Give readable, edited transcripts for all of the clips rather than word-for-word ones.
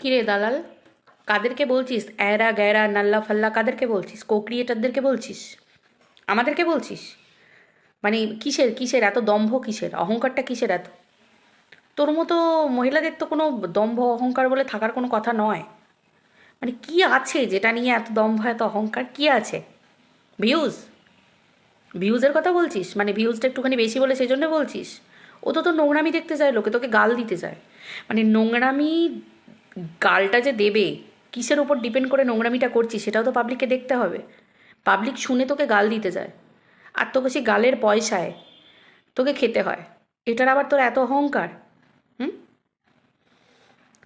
কিরে দালাল, কাদেরকে বলছিস? অ্যারা গ্যারা নাল্লা ফাল্লা কাদেরকে বলছিস? কো ক্রিয়েটারদেরকে বলছিস? আমাদেরকে বলছিস? মানে কিসের কিসের এত দম্ভ, কিসের অহংকারটা, কিসের এত? তোর মতো মহিলাদের তো কোনো দম্ভ অহংকার বলে থাকার কোনো কথা নয়। মানে কি আছে যেটা নিয়ে এত দম্ভ, এত অহংকার কি আছে? ভিউজ? ভিউজের কথা বলছিস? মানে ভিউজটা একটুখানি বেশি বলে সেই জন্য বলছিস? ও তো তোর নোংরামি দেখতে চায়, লোকে তোকে গাল দিতে চায়। মানে নোংরামি গালটা যে দেবে, কিসের উপর ডিপেন্ড করে নোংরামিটা করছিস সেটাও তো পাবলিককে দেখতে হবে। পাবলিক শুনে তোকে গাল দিতে যায়, আর তোকে সেই গালের পয়সায় তোকে খেতে হয়। এটার আবার তোর এত অহংকার? হুম?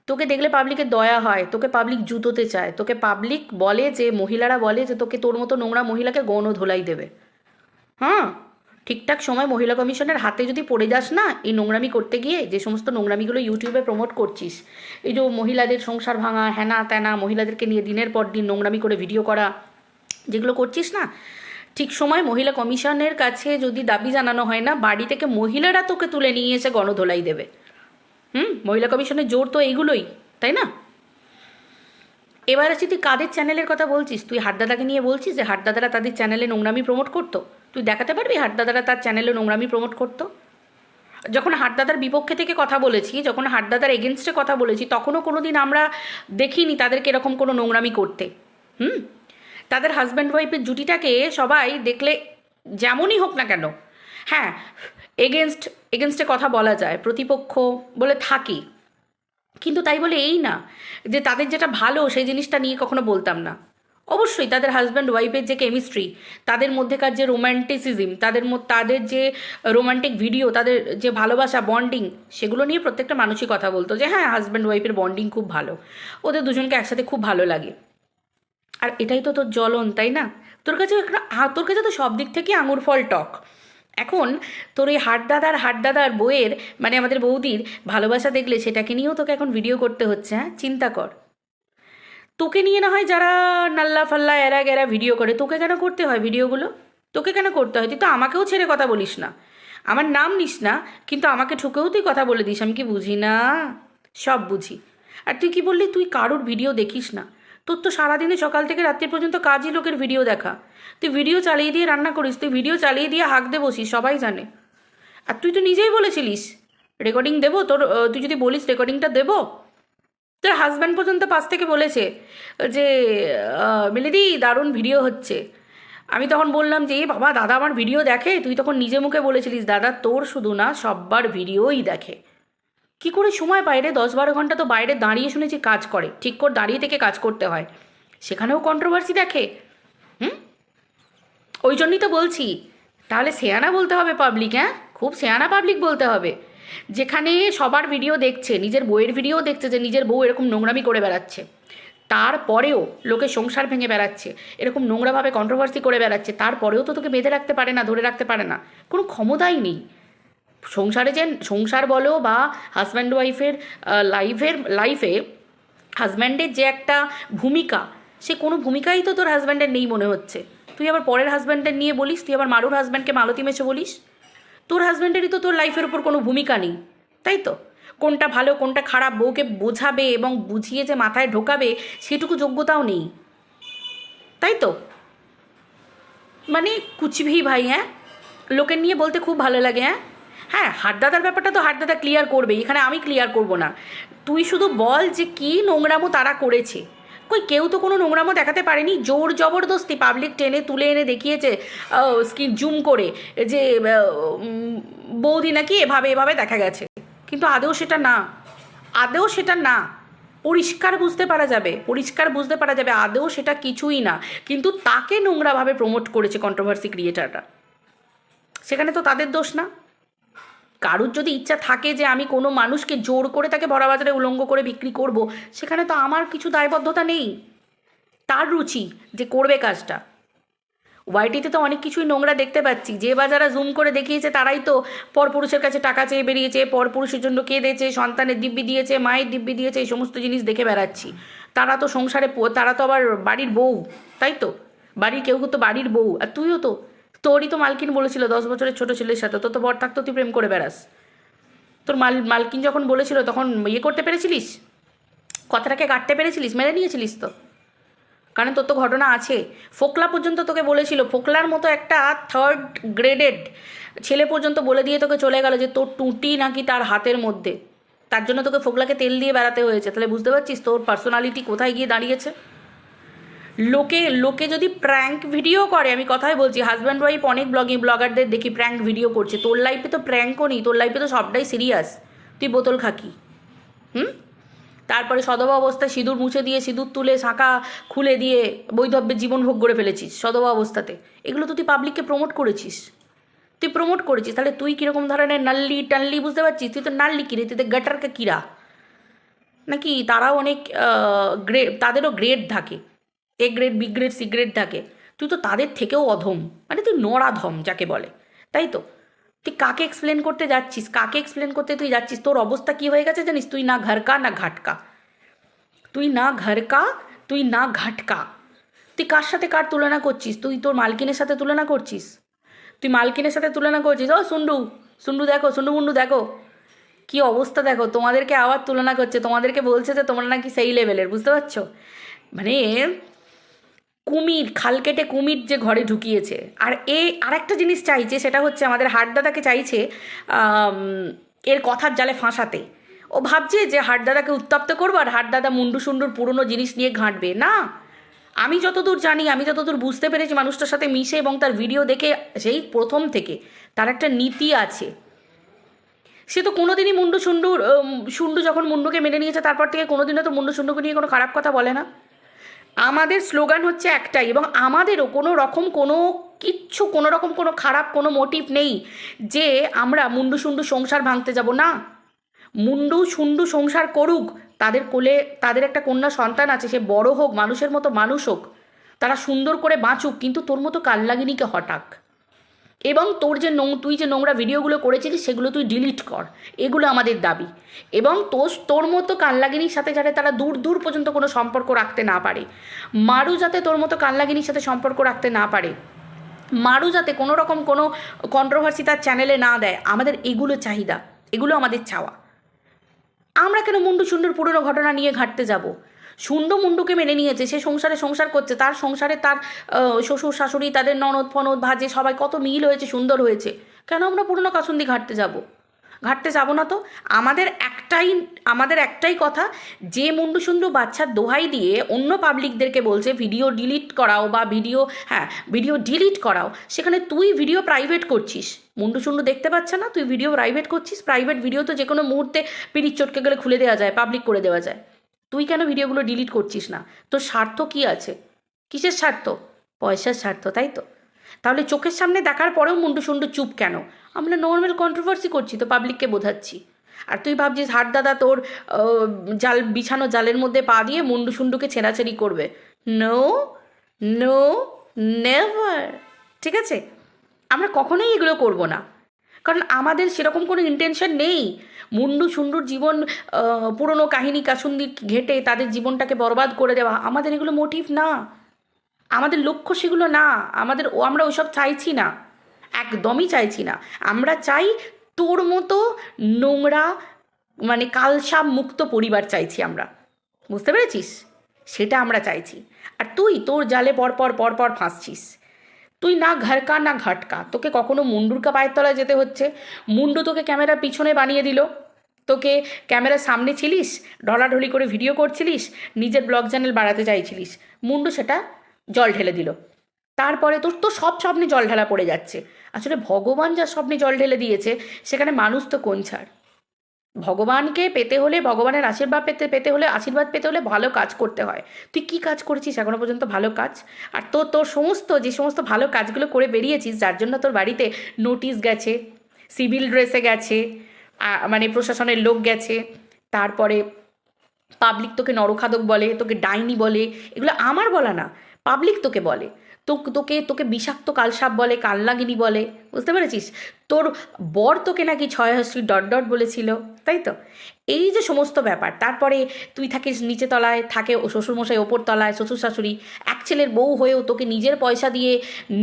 তোকে দেখলে পাবলিকের দয়া হয়, তোকে পাবলিক জুতোতে চায়, তোকে পাবলিক বলে যে, মহিলারা বলে যে তোকে তোর মতো নোংরা মহিলাকে গণধোলাই দেবে। হ্যাঁ, ঠিকঠাক সময় মহিলা কমিশনের হাতে যদি পড়ে যাস না এই নোংরামি করতে গিয়ে, যে সমস্ত নোংরামিগুলো ইউটিউবে প্রমোট করছিস, এই যে মহিলাদের সংসার ভাঙা, হ্যানা ত্যানা, মহিলাদেরকে নিয়ে দিনের পর দিন নোংরামি করে ভিডিও করা, যেগুলো করছিস না, ঠিক সময় মহিলা কমিশনের কাছে যদি দাবি জানানো হয় না, বাড়ি থেকে মহিলারা তোকে তুলে নিয়ে এসে গণধোলাই দেবে। মহিলা কমিশনের জোর তো এইগুলোই, তাই না? এবার আছি, তুই কাদের চ্যানেলের কথা বলছিস? তুই হাটদাদাকে নিয়ে বলছিস যে হাটদাদারা তাদের চ্যানেলে নোংরামি প্রমোট করতো? তুই দেখাতে পারবি হাটদাদারা তার চ্যানেলে নোংরামি প্রমোট করতো? যখন হাটদাদার বিপক্ষে থেকে কথা বলেছি, যখন হাটদাদার এগেনস্টে কথা বলেছি, তখনও কোনো দিন আমরা দেখিনি তাদেরকে এরকম কোনো নোংরামি করতে। হুম তাদের হাজব্যান্ড ওয়াইফের জুটিটাকে সবাই দেখলে, যেমনই হোক না কেন, হ্যাঁ, এগেনস্টে কথা বলা যায়, প্রতিপক্ষ বলে থাকি, কিন্তু তাই বলে এই না যে তাদের যেটা ভালো সেই জিনিসটা নিয়ে কখনো বলতাম না। অবশ্যই তাদের হাজব্যান্ড ওয়াইফের যে কেমিস্ট্রি, তাদের মধ্যেকার যে রোম্যান্টিসিজম, তাদের যে রোমান্টিক ভিডিও, তাদের যে ভালোবাসা বন্ডিং, সেগুলো নিয়ে প্রত্যেকটা মানুষই কথা বলতো যে হ্যাঁ, হাজব্যান্ড ওয়াইফের বন্ডিং খুব ভালো, ওদের দুজনকে একসাথে খুব ভালো লাগে। আর এটাই তো তোর জ্বলন, তাই না? তোর কাছে তো সব দিক থেকে আঙুর ফল টক। এখন তোর এই হাটদাদার বউয়ের, মানে আমাদের বৌদির ভালোবাসা দেখলে সেটাকে নিয়েও তোকে এখন ভিডিও করতে হচ্ছে। হ্যাঁ, চিন্তা কর। তোকে নিয়ে না হয় যারা নাল্লা ফাল্লা এরা গেরা ভিডিও করে, তোকে কেন করতে হয় ভিডিওগুলো? তোকে কেন করতে হয়? তুই তো আমাকেও ছেড়ে কথা বলিস না, আমার নাম নিস না, কিন্তু আমাকে ঠুকেও তুই কথা বলে দিস। আমি কি বুঝি না? সব বুঝি। আর তুই কি বললি তুই কারোর ভিডিও দেখিস না? তোর তো সারাদিনে সকাল থেকে রাত্রি পর্যন্ত কাজই লোকের ভিডিও দেখা। তুই ভিডিও চালিয়ে দিয়ে রান্না করিস, তুই ভিডিও চালিয়ে দিয়ে হাঁক দে বসিস, সবাই জানে। আর তুই তো নিজেই বলেছিলিস রেকর্ডিং দেবো তোর, তুই যদি বলিস রেকর্ডিংটা দেবো, তোর হাজব্যান্ড পর্যন্ত পাশ থেকে বলেছে যে মিলিদি দারুণ ভিডিও হচ্ছে। আমি তখন বললাম যে এ বাবা, দাদা আমার ভিডিও দেখে? তুই তখন নিজে মুখে বলেছিলিস দাদা তোর শুধু না, সব্বার ভিডিওই দেখে। কি করে সময় পায় রে? 10-12 ঘন্টা তো বাইরে দাঁড়িয়ে শুনেছি কাজ করে, ঠিক করে দাঁড়িয়ে থেকে কাজ করতে হয়, সেখানেও কন্ট্রোভার্সি দেখে। হুম ওই জন্যই তো বলছি, তাহলে সেয়ানা বলতে হবে পাবলিক, হ্যাঁ, খুব সেয়ানা পাবলিক বলতে হবে। যেখানে সবার ভিডিও দেখছে, নিজের বউয়ের ভিডিও দেখছে যে নিজের বউ এরকম নোংরামি করে বেড়াচ্ছে, তারপরেও লোকে সংসার ভেঙে বেড়াচ্ছে, এরকম নোংরাভাবে কন্ট্রোভার্সি করে বেড়াচ্ছে, তারপরেও তো তোকে বেঁধে রাখতে পারে না, ধরে রাখতে পারে না, কোনো ক্ষমতাই নেই। সংসারে যে সংসার বলো বা হাজব্যান্ড ওয়াইফের লাইফে হাজব্যান্ডের যে একটা ভূমিকা, সে কোনো ভূমিকাই তো তোর হাজব্যান্ডের নেই মনে হচ্ছে। তুই আবার পরের হাজব্যান্ডের নিয়ে বলিস, তুই আবার মারুর হাজব্যান্ডকে মালতী মেশো বলিস। তোর হাজব্যান্ডেরই তো তোর লাইফের ওপর কোনো ভূমিকা নেই, তাই তো? কোনটা ভালো কোনটা খারাপ বউকে বোঝাবে এবং বুঝিয়ে যে মাথায় ঢোকাবে সেটুকু যোগ্যতাও নেই, তাই তো? মানে কুচভি ভাই, হ্যাঁ, লোকের নিয়ে বলতে খুব ভালো লাগে। হ্যাঁ, হ্যাঁ, হাটদাদার ব্যাপারটা তো হাটদাদা ক্লিয়ার করবে, এখানে আমি ক্লিয়ার করব না। তুই শুধু বল যে কী নোংরামো তারা করেছে। কই, কেউ তো কোনো নোংরামো দেখাতে পারেনি, জোর জবরদস্তি পাবলিক টেনে তুলে এনে দেখিয়েছে স্ক্রিন জুম করে যে বৌদি নাকি এভাবে এভাবে দেখা গেছে, কিন্তু আদৌ সেটা না, আদৌ সেটা না। পরিষ্কার বুঝতে পারা যাবে আদৌ সেটা কিছুই না, কিন্তু তাকে নোংরাভাবে প্রমোট করেছে কন্ট্রোভার্সি ক্রিয়েটাররা, সেখানে তো তাদের দোষ না। কারুর যদি ইচ্ছা থাকে যে আমি কোনো মানুষকে জোর করে তাকে ভরা বাজারে উলঙ্গ করে বিক্রি করব, সেখানে তো আমার কিছু দায়বদ্ধতা নেই। তার রুচি যে করবে কাজটা। ওয়াইটিতে তো অনেক কিছুই নোংরা দেখতে পাচ্ছি, যে বা যারা জুম করে দেখিয়েছে তারাই তো পরপুরুষের কাছে টাকা চেয়ে বেরিয়েছে, পরপুরুষের জন্য কেঁদেছে, সন্তানের দিব্যি দিয়েছে, মায়ের দিব্যি দিয়েছে, এই সমস্ত জিনিস দেখে বেড়াচ্ছি। তারা তো তারা তো আবার বাড়ির বউ, তাই তো? বাড়ির কেউ তো বাড়ির বউ, আর তুইও তো, তোরই তো মালকিন বলেছিল 10 বছরের ছোট ছেলের সাথে তোর তো বর থাকতো তুই প্রেম করে বেড়াস। তোর মালকিন যখন বলেছিল তখন ইয়ে করতে পেরেছিলিস? কথাটাকে কাটতে পেরেছিলিস? মেরে নিয়েছিলিস তো, কারণ তোর তো ঘটনা আছে। ফোকলা পর্যন্ত তোকে বলেছিল, ফোকলার মতো একটা থার্ড গ্রেডেড ছেলে পর্যন্ত বলে দিয়ে তোকে চলে গেল যে তোর টুটি নাকি তার হাতের মধ্যে, তার জন্য তোকে ফোকলাকে তেল দিয়ে বেড়াতে হয়েছে। তাহলে বুঝতে পারছিস তোর পার্সোনালিটি কোথায় গিয়ে দাঁড়িয়েছে। লোকে লোকে যদি প্র্যাঙ্ক ভিডিও করে, আমি কথাই বলছি, হাজব্যান্ড ওয়াইফ অনেক ব্লগারদের দেখি প্র্যাঙ্ক ভিডিও করছে, তোর লাইফে তো প্র্যাঙ্কও নেই, তোর লাইফে তো সবটাই সিরিয়াস। তুই বোতল খাকি, হুম? তারপরে সদবা অবস্থায় সিঁদুর মুছে দিয়ে, সিঁদুর তুলে শাঁখা খুলে দিয়ে বৈধব্যের জীবন ভোগ করে ফেলেছিস সদবা অবস্থাতে। এগুলো তো তুই পাবলিককে প্রমোট করেছিস, তাহলে তুই কীরকম ধরনের নাল্লি টাল্লি, বুঝতে পারছিস? তুই তো নাল্লি কিরে, তুই তো গাটারকে কিরা নাকি? তারাও অনেক গ্রেড, তাদেরও গ্রেড থাকে, A grade, B grade, C grade থাকে। তুই তো তাদের থেকেও অধম, মানে তুই নরাধম যাকে বলে, তাই তো? তুই কাকে এক্সপ্লেন করতে যাচ্ছিস? তুই যাচ্ছিস? তোর অবস্থা কী হয়ে গেছে জানিস? তুই না ঘরকা না ঘাটকা, তুই কার সাথে কার তুলনা করছিস? তুই তোর মালকিনের সাথে তুলনা করছিস, ও সুন্ডু, সুন্ডু মুন্ডু দেখো কি অবস্থা, দেখো তোমাদেরকে আবার তুলনা করছে, তোমাদেরকে বলছে যে তোমরা নাকি সেই লেভেলের, বুঝতে পারছো? মানে কুমির, খাল কেটে কুমির যে ঘরে ঢুকিয়েছে। আর আরেকটা জিনিস চাইছে, সেটা হচ্ছে আমাদের হাটদাদাকে চাইছে এর কথার জালে ফাঁসাতে। ও ভাবছে যে হাটদাদাকে উত্তপ্ত করবো আর হাটদাদা মুন্ডু সুন্ডুর পুরনো জিনিস নিয়ে ঘাঁটবে না। আমি যতদূর জানি, আমি যতদূর বুঝতে পেরেছি মানুষটার সাথে মিশে এবং তার ভিডিও দেখে, সেই প্রথম থেকে তার একটা নীতি আছে। সে তো কোনোদিনই সুন্ডু যখন মুন্ডুকে মেনে নিয়েছে তারপর থেকে কোনোদিনও তো মুন্ডু সুন্ডুকে নিয়ে কোনো খারাপ কথা বলে না। আমাদের স্লোগান হচ্ছে একটাই, এবং আমাদেরও কোনো রকম কোনো খারাপ কোনো মোটিভ নেই যে আমরা মুন্ডু সুন্ডু সংসার ভাঙতে যাব না। মুন্ডু সুন্ডু সংসার করুক, তাদের কোলে তাদের একটা কন্যা সন্তান আছে, সে বড় হোক, মানুষের মতো মানুষ হোক, তারা সুন্দর করে বাঁচুক, কিন্তু তোর মতো কালনাগিনীকে হটাক। এবং তুই যে নোংরা ভিডিওগুলো করেছিলিস সেগুলো তুই ডিলিট কর, এগুলো আমাদের দাবি। এবং তোর মতো কালনাগিনীর সাথে যাতে তারা দূর দূর পর্যন্ত কোনো সম্পর্ক রাখতে না পারে, মারু যাতে তোর মতো কালনাগিনীর সাথে সম্পর্ক রাখতে না পারে, মারু যাতে কোনো রকম কোনো কন্ট্রোভার্সি তার চ্যানেলে না দেয়, আমাদের এগুলো চাহিদা, এগুলো আমাদের চাওয়া। আমরা কেন মুন্ডু সুন্ডুর পুরনো ঘটনা নিয়ে ঘাঁটতে যাব? মুন্ডুকে মেনে নিয়েছে, সে সংসার করছে, তার সংসারে তার শ্বশুর শাশুড়ি, তাদের ননদ ফনদ ভাজে, সবাই কত মিল হয়েছে, সুন্দর হয়েছে। কেন আমরা পুরনো কাসুন্দি ঘাঁটতে যাব না তো? আমাদের একটাই কথা, যে মুন্ডু সুন্ডু বাচ্চার দোহাই দিয়ে অন্য পাবলিকদেরকে বলছে ভিডিও ডিলিট করাও বা ভিডিও ডিলিট করাও, সেখানে তুই ভিডিও প্রাইভেট করছিস। মুন্ডু সুন্ডু দেখতে পাচ্ছে না, তুই ভিডিও প্রাইভেট করছিস। প্রাইভেট ভিডিও তো যে কোনো মুহূর্তে পিরিচ চটকে গেলে খুলে দেওয়া যায়, পাবলিক করে দেওয়া যায়। তুই কেন ভিডিওগুলো ডিলিট করছিস না? তোর স্বার্থ কী আছে? কিসের স্বার্থ? পয়সার স্বার্থ, তাই তো? তাহলে চোখের সামনে দেখার পরেও মুন্ডু সুন্ডু চুপ কেন? আমরা নর্মাল কন্ট্রোভার্সি করছি তো, পাবলিককে বোঝাচ্ছি। আর তুই ভাবছিস হাটদাদা তোর বিছানো জালের মধ্যে পা দিয়ে মুন্ডু সুন্ডুকে ছেঁড়াছেড়ি করবে? No, no, never. ঠিক আছে? আমরা কখনোই এগুলো করব না, কারণ আমাদের সেরকম কোনো ইন্টেনশন নেই মুন্ডু সুন্ডুর জীবন পুরনো কাহিনী কাসুন্দি ঘেটে তাদের জীবনটাকে বরবাদ করে দেওয়া। আমাদের এগুলো মোটিভ না, আমাদের লক্ষ্য সেগুলো না। আমরা ওইসব চাইছি না, একদমই চাইছি না। আমরা চাই তোর মতো নোংরা, মানে কালসাপ মুক্ত পরিবার চাইছি আমরা, বুঝতে পেরেছিস? সেটা আমরা চাইছি। আর তুই তোর জালে পরপর ফাঁসছিস। তুই না ঘরকা না ঘাটকা, তোকে কখনো মুন্ডুর পায়ের তলায় যেতে হচ্ছে। মুন্ডু তোকে ক্যামেরার পিছনে বানিয়ে দিল, তোকে ক্যামেরার সামনে ছিলিস, ঢলাঢলি করে ভিডিও করছিলিস, নিজের ব্লগ চ্যানেল বাড়াতে চাইছিলিস, মুন্ডু সেটা জল ঢেলে দিল। তারপরে তোর তো সব স্বপ্নে জল ঢালা পড়ে যাচ্ছে। আসলে ভগবান যা স্বপ্নে জল ঢেলে দিয়েছে, সেখানে মানুষ তো কোন ছাড়। ভগবানকে পেতে হলে, ভগবানের আশীর্বাদ আশীর্বাদ পেতে হলে ভালো কাজ করতে হয়। তুই কি কাজ করেছিস এখনো পর্যন্ত ভালো কাজ? আর তোর যে সমস্ত ভালো কাজগুলো করে বেরিয়েছিস, যার জন্য তোর বাড়িতে নোটিশ গেছে, সিভিল ড্রেসে গেছে, মানে প্রশাসনের লোক গেছে, তারপরে পাবলিক তোকে নরখাদক বলে, তোকে ডাইনি বলে, এগুলো আমার বলা না, পাবলিক তোকে বলে। তোকে বিষাক্ত কালসাপ বলে, কালনাগিনী বলে, বুঝতে পেরেছিস? তোর বর তোকে নাকি 6 বলেছিল, তাই তো? এই যে সমস্ত ব্যাপার, তারপরে তুই থাকিস নিচে তলায়, থাকে শ্বশুরমশাই ওপর তলায়, শ্বশুর শাশুড়ি, এক ছেলের বউ হয়েও তোকে নিজের পয়সা দিয়ে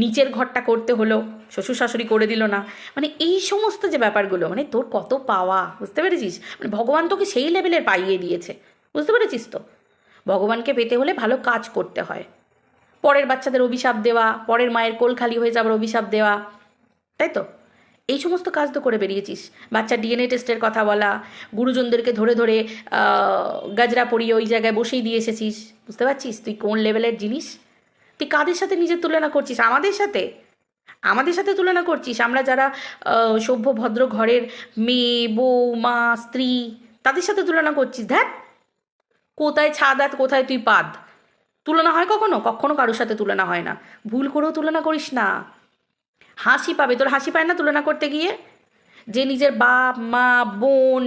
নিচের ঘরটা করতে হলো, শ্বশুর শাশুড়ি করে দিল না। মানে এই সমস্ত যে ব্যাপারগুলো, মানে তোর কত পাওয়া, বুঝতে পেরেছিস? মানে ভগবান তোকে সেই লেভেলের পাইয়ে দিয়েছে, বুঝতে পেরেছিস তো? ভগবানকে পেতে হলে ভালো কাজ করতে হয়, পরের বাচ্চাদের অভিশাপ দেওয়া, পরের মায়ের কোল খালি হয়ে যাবার অভিশাপ দেওয়া, তাই তো? এই সমস্ত কাজ তো করে বেরিয়েছিস। বাচ্চার ডিএনএ টেস্টের কথা বলা, গুরুজনদেরকে ধরে ধরে গাজরা পরিয়ে ওই জায়গায় বসেই দিয়ে এসেছিস। বুঝতে পারছিস তুই কোন লেভেলের জিনিস? তুই কাদের সাথে নিজের তুলনা করছিস? আমাদের সাথে? আমাদের সাথে তুলনা করছিস? আমরা যারা সভ্য ভদ্র ঘরের মেয়ে, বউ, মা, স্ত্রী, তাদের সাথে তুলনা করছিস? দেখ কোথায় ছাদ আর কোথায় তুই পাদ। তুলনা হয় কখনো? কখনো কারোর সাথে তুলনা হয় না। ভুল করেও তুলনা করিস না। হাসি পাবে, তোর হাসি পায় না তুলনা করতে গিয়ে? যে নিজের বাপ, মা, বোন,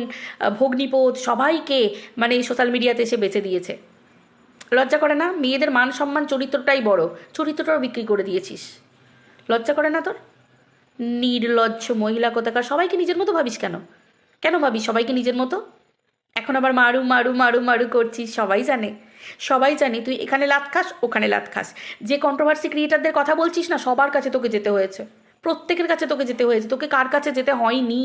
ভগ্নিপোত সবাইকে মানে সোশ্যাল মিডিয়াতে এসে বেঁচে দিয়েছে। লজ্জা করে না? মেয়েদের মান সম্মান চরিত্রটাই বড়, চরিত্রটাও বিক্রি করে দিয়েছিস। লজ্জা করে না তোর? নির্লজ্জ মহিলা কোথাকার। সবাইকে নিজের মতো ভাবিস কেন? কেন ভাবিস সবাইকে নিজের মতো? এখন আবার মারু মারু মারু মারু করছিস। সবাই জানে, সবাই জানে তুই এখানে লাত খাস, ওখানে লাত খাস। যে কন্ট্রোভার্সি ক্রিয়েটারদের কথা বলছিস না, সবার কাছে তোকে যেতে হয়েছে, প্রত্যেকের কাছে তোকে যেতে হয়েছে। তোকে কার কাছে যেতে হয়নি?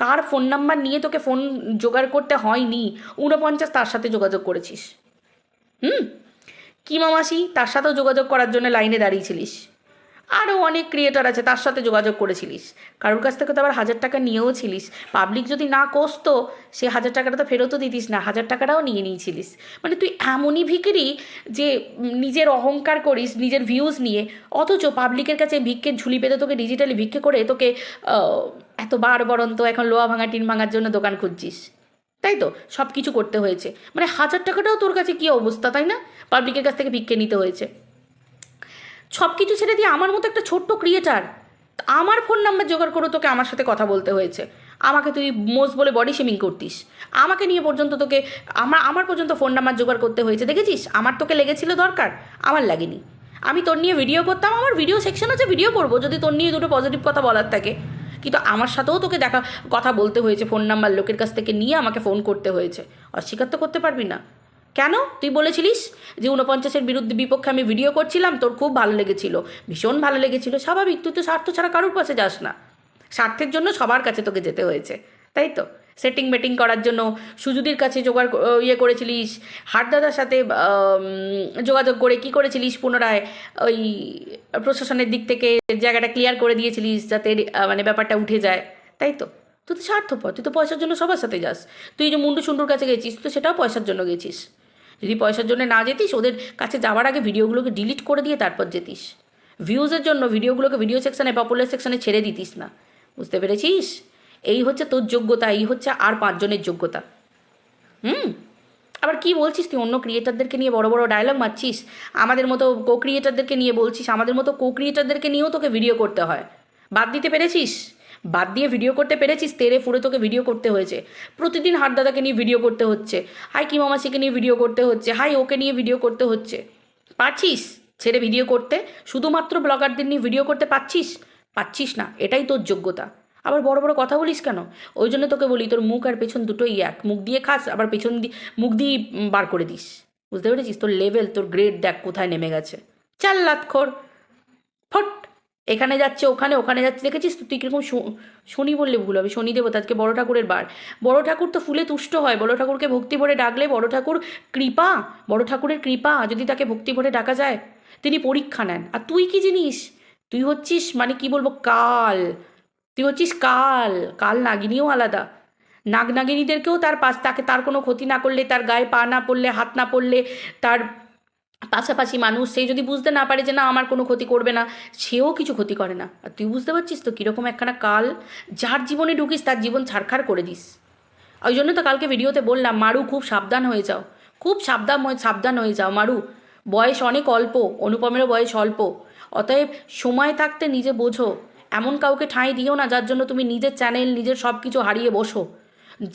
কার ফোন নাম্বার নিয়ে তোকে ফোন জোগাড় করতে হয়নি? 49 তার সাথে যোগাযোগ করেছিস। হুম, কিমা মাসি, তার সাথেও যোগাযোগ করার জন্য লাইনে দাঁড়িয়েছিলিস। আরও অনেক ক্রিয়েটার আছে, তার সাথে যোগাযোগ করেছিলিস। কারোর কাছ থেকে তো আবার 1000 টাকা নিয়েও ছিলিস। পাবলিক যদি না কষতো সে 1000 টাকাটা তো ফেরতও দিতিস না, 1000 টাকাটাও নিয়ে নিয়েছিলিস। মানে তুই এমনই ভিখিরি যে নিজের অহংকার করিস নিজের ভিউজ নিয়ে, অথচ পাবলিকের কাছে ভিক্ষের ঝুলি পেতে তোকে ডিজিটালি ভিক্ষে করে তোকে এত বরন্ত এখন লোহা ভাঙা টিন ভাঙার জন্য দোকান খুঁজছিস, তাই তো? সব কিছু করতে হয়েছে, মানে 1000 টাকাটাও তোর কাছে কী অবস্থা, তাই না? পাবলিকের কাছ থেকে ভিক্ষে নিতে হয়েছে। সব কিছু ছেড়ে দিয়ে আমার মতো একটা ছোট্ট ক্রিয়েটার, আমার ফোন নাম্বার জোগাড় করে তোকে আমার সাথে কথা বলতে হয়েছে। আমাকে তুই মোজ বলে বডি শেমিং করতিস, আমাকে নিয়ে পর্যন্ত তোকে আমার পর্যন্ত ফোন নাম্বার জোগাড় করতে হয়েছে। দেখেছিস আমার তোকে লেগেছিল দরকার? আমার লাগেনি। আমি তোর নিয়ে ভিডিও করতাম, আমার ভিডিও সেকশন আছে, ভিডিও করবো যদি তোর নিয়ে দুটো পজিটিভ কথা বলার থাকে। কিন্তু আমার সাথেও তোকে কথা বলতে হয়েছে, ফোন নাম্বার লোকের কাছ থেকে নিয়ে আমাকে ফোন করতে হয়েছে। অস্বীকার তো করতে পারবি না। কেন? তুই বলেছিলিস যে 49-এর বিপক্ষে আমি ভিডিও করছিলাম, তোর খুব ভালো লেগেছিল, ভীষণ ভালো লেগেছিল। স্বাভাবিক, তুই তো স্বার্থ ছাড়া কারোর কাছে যাস না। স্বার্থের জন্য সবার কাছে তোকে যেতে হয়েছে, তাই তো? সেটিং বেটিং করার জন্য সুজুদির কাছে জোগাড় করেছিলিস, হাটদাদার সাথে যোগাযোগ করে কি করেছিলিস, পুনরায় ওই প্রশাসনের দিক থেকে জায়গাটা ক্লিয়ার করে দিয়েছিলিস যাতে মানে ব্যাপারটা উঠে যায়, তাই তো? তুই তো স্বার্থপর, তুই তো পয়সার জন্য সবার সাথে যাস। তুই যে মুন্ডু সুন্ডুর কাছে গেছিস, তুই তো সেটাও পয়সার জন্য গেছিস। যদি পয়সার জন্য না যেতিস, ওদের কাছে যাওয়ার আগে ভিডিওগুলোকে ডিলিট করে দিয়ে তারপর যেতিস। ভিউজের জন্য ভিডিওগুলোকে ভিডিও সেকশানে, পপুলার সেকশানে ছেড়ে দিতিস না। বুঝতে পেরেছিস? এই হচ্ছে তোর যোগ্যতা, এই হচ্ছে আর 5 জনের যোগ্যতা। আবার কি বলছিস তুই? অন্য ক্রিয়েটারদেরকে নিয়ে বড় বড় ডায়লগ মারছিস, আমাদের মতো কো ক্রিয়েটারদেরকে নিয়ে বলছিস। আমাদের মতো কো ক্রিয়েটারদেরকে নিয়েও তোকে ভিডিও করতে হয়। বাদ দিতে পেরেছিস? বাদ দিয়ে ভিডিও করতে পেরেছিস? তেরে ফুড়ে তোকে ভিডিও করতে হয়েছে। প্রতিদিন হাটদাদাকে নিয়ে ভিডিও করতে হচ্ছে, হাই কি মামাসিকে নিয়ে ভিডিও করতে হচ্ছে, হাই ওকে নিয়ে ভিডিও করতে হচ্ছে। পারছিস ছেড়ে ভিডিও করতে? শুধুমাত্র ব্লগারদের নিয়ে ভিডিও করতে পারছিস? পারছিস না, এটাই তোর যোগ্যতা। আবার বড় বড় কথা বলিস কেন? ওই জন্য তোকে বলি, তোর মুখ আর পেছন দুটোই এক। মুখ দিয়ে খাস, আবার পেছন দিয়ে মুখ দিয়ে বার করে দিস। বুঝতে পেরেছিস? তোর লেভেল, তোর গ্রেড দেখ কোথায় নেমে গেছে। চাল লাতখোর, ফট, এখানে যাচ্ছে ওখানে, ওখানে যাচ্ছে। দেখেছিস তো তুই কীরকম শনি বললে ভুল হবে, শনি দেবতা, আজকে বড় ঠাকুরের বার। বড় ঠাকুর তো ফুলে তুষ্ট হয়, বড় ঠাকুরকে ভক্তি ভরে ডাকলে বড় ঠাকুর কৃপা, বড় ঠাকুরের কৃপা যদি তাকে ভক্তি ভরে ডাকা যায়, তিনি পরীক্ষা নেন। আর তুই কি জিনিস? তুই হচ্ছিস মানে কি বলবো, কাল। তুই হচ্ছিস কাল। কাল নাগিনীও আলাদা। নাগ নাগিনীদেরকেও তার কোনো ক্ষতি না করলে, তার গায়ে পা না পড়লে, হাত না পড়লে, তার পাশাপাশি মানুষ সে যদি বুঝতে না পারে যে না আমার কোনো ক্ষতি করবে না, সেও কিছু ক্ষতি করে না। আর তুই বুঝতে পারছিস তো কীরকম একখানা কাল? যার জীবনে ঢুকিস তার জীবন ছাড়খাড় করে দিস। ওই জন্য তো কালকে ভিডিওতে বললাম, মারু খুব সাবধান হয়ে যাও, খুব সাবধান হয়ে যাও মারু। বয়স অনেক অল্প, অনুপমেরও বয়স অল্প। অতএব সময় থাকতে নিজে বোঝো। এমন কাউকে ঠাঁই দিও না যার জন্য তুমি নিজের চ্যানেল, নিজের সব কিছু হারিয়ে বসো।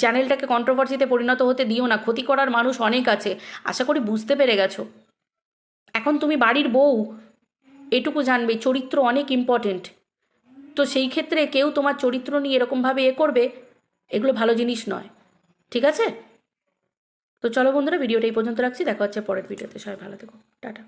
চ্যানেলটাকে কন্ট্রোভার্সিতে পরিণত হতে দিও না। ক্ষতি করার মানুষ অনেক আছে, আশা করি বুঝতে পেরে গেছো। এখন তুমি বাড়ির বউ, এটুকু জানবে চরিত্র অনেক ইম্পর্টেন্ট। তো সেই ক্ষেত্রে কেউ তোমার চরিত্র নিয়ে এরকমভাবে করবে, এগুলো ভালো জিনিস নয়। ঠিক আছে? তো চলো বন্ধুরা, ভিডিওটা এই পর্যন্ত রাখছি। দেখা হচ্ছে পরের ভিডিওতে। সবাই ভালো থেকো, টাটা।